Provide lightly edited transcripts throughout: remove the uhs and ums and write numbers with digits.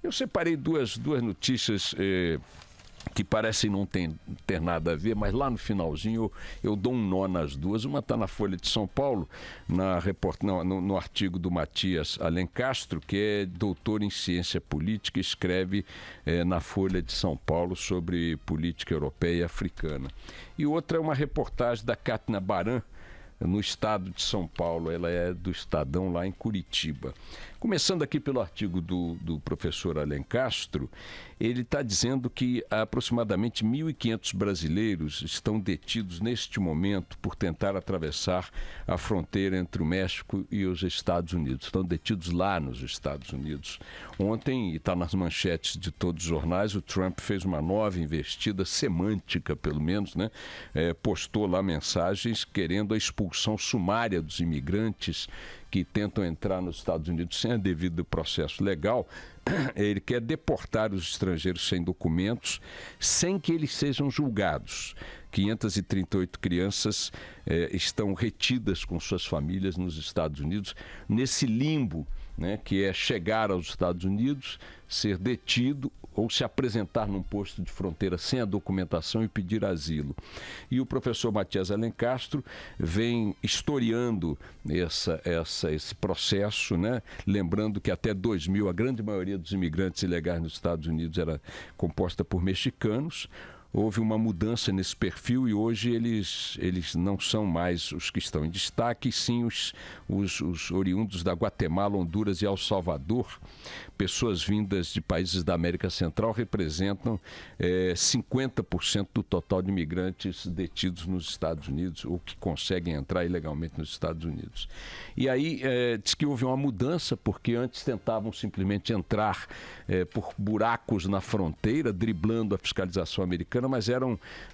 Eu separei duas notícias que parecem não ter nada a ver, mas lá no finalzinho eu dou um nó nas duas. Uma está na Folha de São Paulo, no artigo do Matias Alencastro, que é doutor em ciência política, escreve na Folha de São Paulo sobre política europeia e africana. E outra é uma reportagem da Kátia Baran, no estado de São Paulo. Ela é do Estadão, lá em Curitiba. Começando aqui pelo artigo do professor Alencastro, ele está dizendo que aproximadamente 1.500 brasileiros estão detidos neste momento por tentar atravessar a fronteira entre o México e os Estados Unidos. Estão detidos lá nos Estados Unidos. Ontem, e está nas manchetes de todos os jornais, o Trump fez uma nova investida semântica, pelo menos, né? Postou lá mensagens querendo a expulsão sumária dos imigrantes que tentam entrar nos Estados Unidos sem a devido processo legal. Ele quer deportar os estrangeiros sem documentos, sem que eles sejam julgados. 538 crianças estão retidas com suas famílias nos Estados Unidos, nesse limbo, né, que é chegar aos Estados Unidos, ser detido ou se apresentar num posto de fronteira sem a documentação e pedir asilo. E o professor Matias Alencastro vem historiando esse processo, né? Lembrando que até 2000 a grande maioria dos imigrantes ilegais nos Estados Unidos era composta por mexicanos. Houve uma mudança nesse perfil e hoje eles não são mais os que estão em destaque, sim os oriundos da Guatemala, Honduras e El Salvador. Pessoas vindas de países da América Central representam 50% do total de imigrantes detidos nos Estados Unidos ou que conseguem entrar ilegalmente nos Estados Unidos. E aí diz que houve uma mudança, porque antes tentavam simplesmente entrar por buracos na fronteira, driblando a fiscalização americana, mas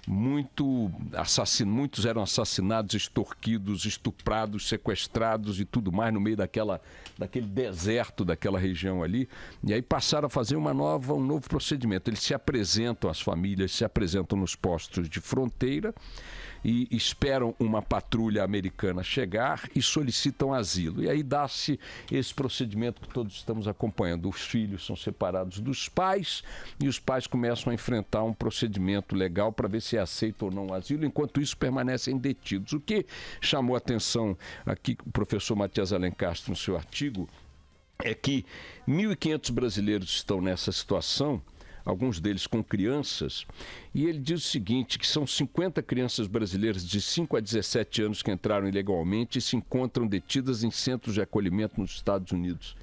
muitos eram assassinados, extorquidos, estuprados, sequestrados e tudo mais no meio daquele deserto daquela região ali. E aí passaram a fazer um novo procedimento. Eles se apresentam, as famílias se apresentam nos postos de fronteira e esperam uma patrulha americana chegar e solicitam asilo. E aí dá-se esse procedimento que todos estamos acompanhando. Os filhos são separados dos pais e os pais começam a enfrentar um procedimento legal para ver se é aceito ou não o asilo. Enquanto isso, permanecem detidos. O que chamou a atenção aqui o professor Matias Alencastro no seu artigo é que 1.500 brasileiros estão nessa situação, alguns deles com crianças, e ele diz o seguinte, que são 50 crianças brasileiras de 5 a 17 anos que entraram ilegalmente e se encontram detidas em centros de acolhimento nos Estados Unidos.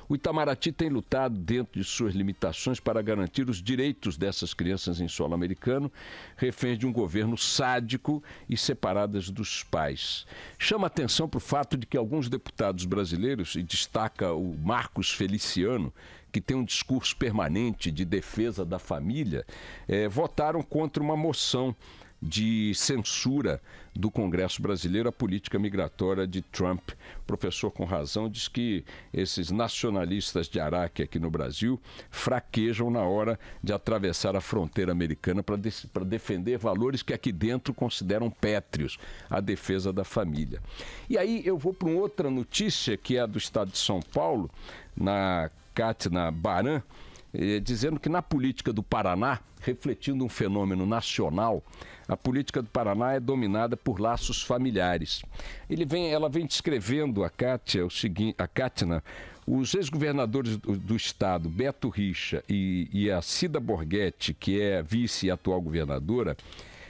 O Itamaraty tem lutado dentro de suas limitações para garantir os direitos dessas crianças em solo americano, reféns de um governo sádico e separadas dos pais. Chama atenção para o fato de que alguns deputados brasileiros, e destaca o Marcos Feliciano, que tem um discurso permanente de defesa da família, votaram contra uma moção de censura do Congresso brasileiro à política migratória de Trump. O professor, com razão, diz que esses nacionalistas de Araque aqui no Brasil fraquejam na hora de atravessar a fronteira americana para defender valores que aqui dentro consideram pétreos, a defesa da família. E aí eu vou para uma outra notícia, que é a do estado de São Paulo, na Kátia Baran, dizendo que na política do Paraná, refletindo um fenômeno nacional, a política do Paraná é dominada por laços familiares. Ela vem descrevendo a Kátia, os ex-governadores do estado, Beto Richa e a Cida Borghetti, que é vice e atual governadora.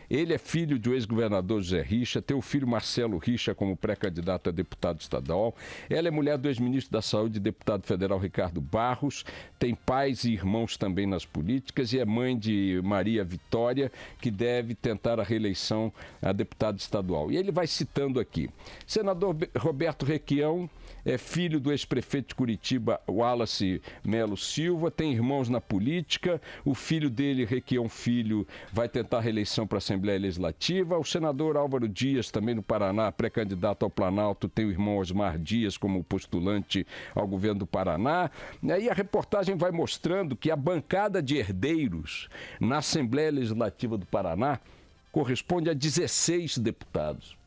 Ele é filho do ex-governador José Richa, tem o filho Marcelo Richa como pré-candidato a deputado estadual. Ela é mulher do ex-ministro da Saúde e deputado federal Ricardo Barros, tem pais e irmãos também nas políticas e é mãe de Maria Vitória, que deve tentar a reeleição a deputado estadual. E ele vai citando aqui. Senador Roberto Requião é filho do ex-prefeito de Curitiba, Wallace Melo Silva, tem irmãos na política, o filho dele, Requião Filho, vai tentar a reeleição para a Assembleia Legislativa, o senador Álvaro Dias, também no Paraná, pré-candidato ao Planalto, tem o irmão Osmar Dias como postulante ao governo do Paraná. E aí a reportagem vai mostrando que a bancada de herdeiros na Assembleia Legislativa do Paraná corresponde a 16 deputados.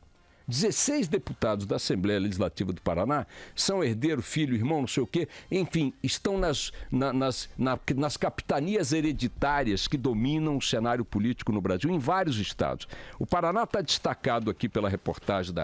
16 deputados da Assembleia Legislativa do Paraná são herdeiro, filho, irmão, não sei o quê. Enfim, estão nas capitanias hereditárias que dominam o cenário político no Brasil, em vários estados. O Paraná está destacado aqui pela reportagem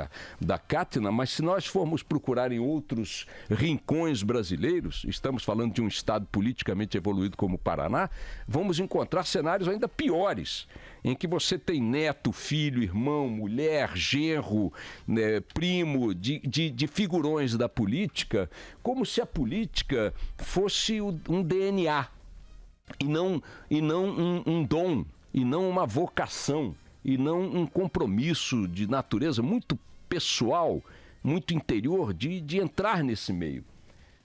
da Cátina, mas se nós formos procurar em outros rincões brasileiros, estamos falando de um estado politicamente evoluído como o Paraná, vamos encontrar cenários ainda piores, em que você tem neto, filho, irmão, mulher, genro, né, primo de figurões da política, como se a política fosse um DNA e não um dom, e não uma vocação, e não um compromisso de natureza muito pessoal, muito interior de entrar nesse meio.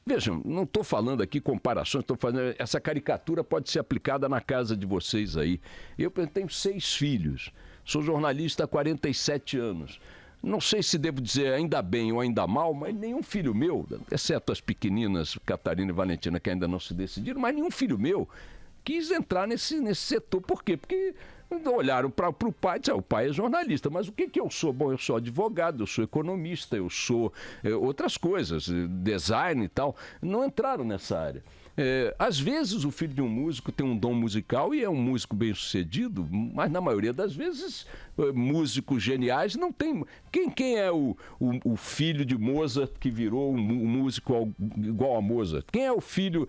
Vejam, não estou falando aqui comparações, estou falando, essa caricatura pode ser aplicada na casa de vocês aí. Eu tenho 6 filhos, sou jornalista há 47 anos. Não sei se devo dizer ainda bem ou ainda mal, mas nenhum filho meu, exceto as pequeninas Catarina e Valentina, que ainda não se decidiram, mas nenhum filho meu quis entrar nesse setor. Por quê? Porque olharam para o pai e disseram, o pai é jornalista, mas o que eu sou? Bom, eu sou advogado, eu sou economista, eu sou outras coisas, design e tal. Não entraram nessa área. Às vezes o filho de um músico tem um dom musical e é um músico bem-sucedido, mas na maioria das vezes músicos geniais não tem. Quem é o filho de Mozart que virou um músico igual a Mozart? Quem é o filho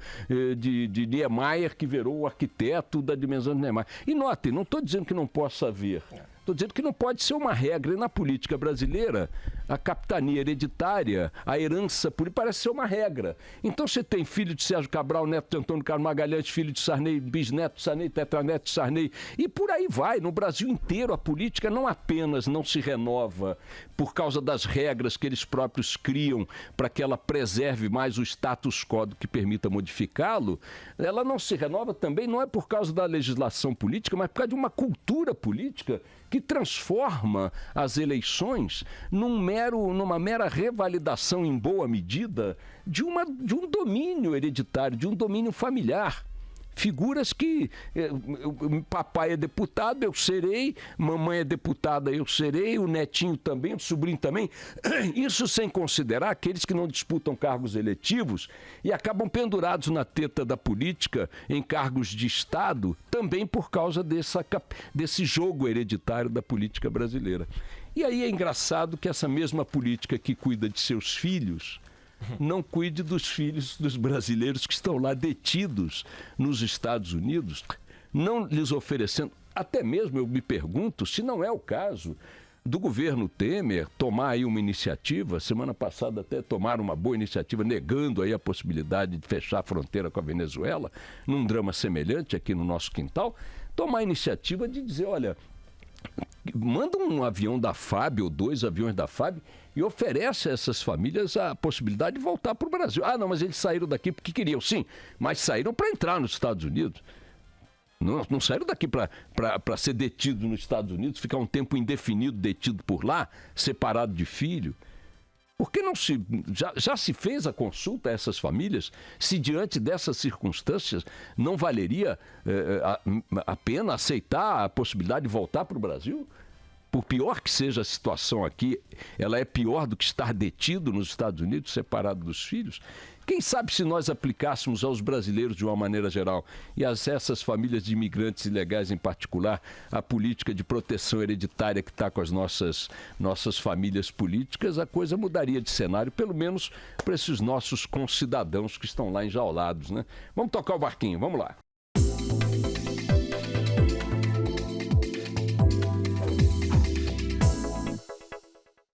de Niemeyer que virou o arquiteto da dimensão de Niemeyer? E note, não estou dizendo que não possa haver. Estou dizendo que não pode ser uma regra. E na política brasileira, a capitania hereditária, a herança política, parece ser uma regra. Então você tem filho de Sérgio Cabral, neto de Antônio Carlos Magalhães, filho de Sarney, bisneto de Sarney, tetraneto de Sarney, e por aí vai. No Brasil inteiro, a política não apenas não se renova por causa das regras que eles próprios criam para que ela preserve mais o status quo do que permita modificá-lo, ela não se renova também, não é por causa da legislação política, mas por causa de uma cultura política que transforma as eleições numa mera revalidação, em boa medida, de um domínio hereditário, de um domínio familiar. Figuras que papai é deputado, eu serei, mamãe é deputada, eu serei, o netinho também, o sobrinho também. Isso sem considerar aqueles que não disputam cargos eletivos e acabam pendurados na teta da política em cargos de Estado, também por causa desse jogo hereditário da política brasileira. E aí é engraçado que essa mesma política que cuida de seus filhos não cuide dos filhos dos brasileiros que estão lá detidos nos Estados Unidos, não lhes oferecendo, até mesmo eu me pergunto se não é o caso do governo Temer tomar aí uma iniciativa, semana passada até tomaram uma boa iniciativa negando aí a possibilidade de fechar a fronteira com a Venezuela, num drama semelhante aqui no nosso quintal, tomar a iniciativa de dizer, olha, manda um avião da FAB ou 2 aviões da FAB e oferece a essas famílias a possibilidade de voltar para o Brasil. Ah, não, mas eles saíram daqui porque queriam. Sim, mas saíram para entrar nos Estados Unidos. Não saíram daqui para ser detido nos Estados Unidos, ficar um tempo indefinido detido por lá, separado de filho. Por que não já se fez a consulta a essas famílias? Se diante dessas circunstâncias não valeria a pena aceitar a possibilidade de voltar para o Brasil? Por pior que seja a situação aqui, ela é pior do que estar detido nos Estados Unidos, separado dos filhos? Quem sabe se nós aplicássemos aos brasileiros de uma maneira geral e a essas famílias de imigrantes ilegais em particular, a política de proteção hereditária que está com as nossas famílias políticas, a coisa mudaria de cenário, pelo menos para esses nossos concidadãos que estão lá enjaulados, né? Vamos tocar o barquinho, vamos lá.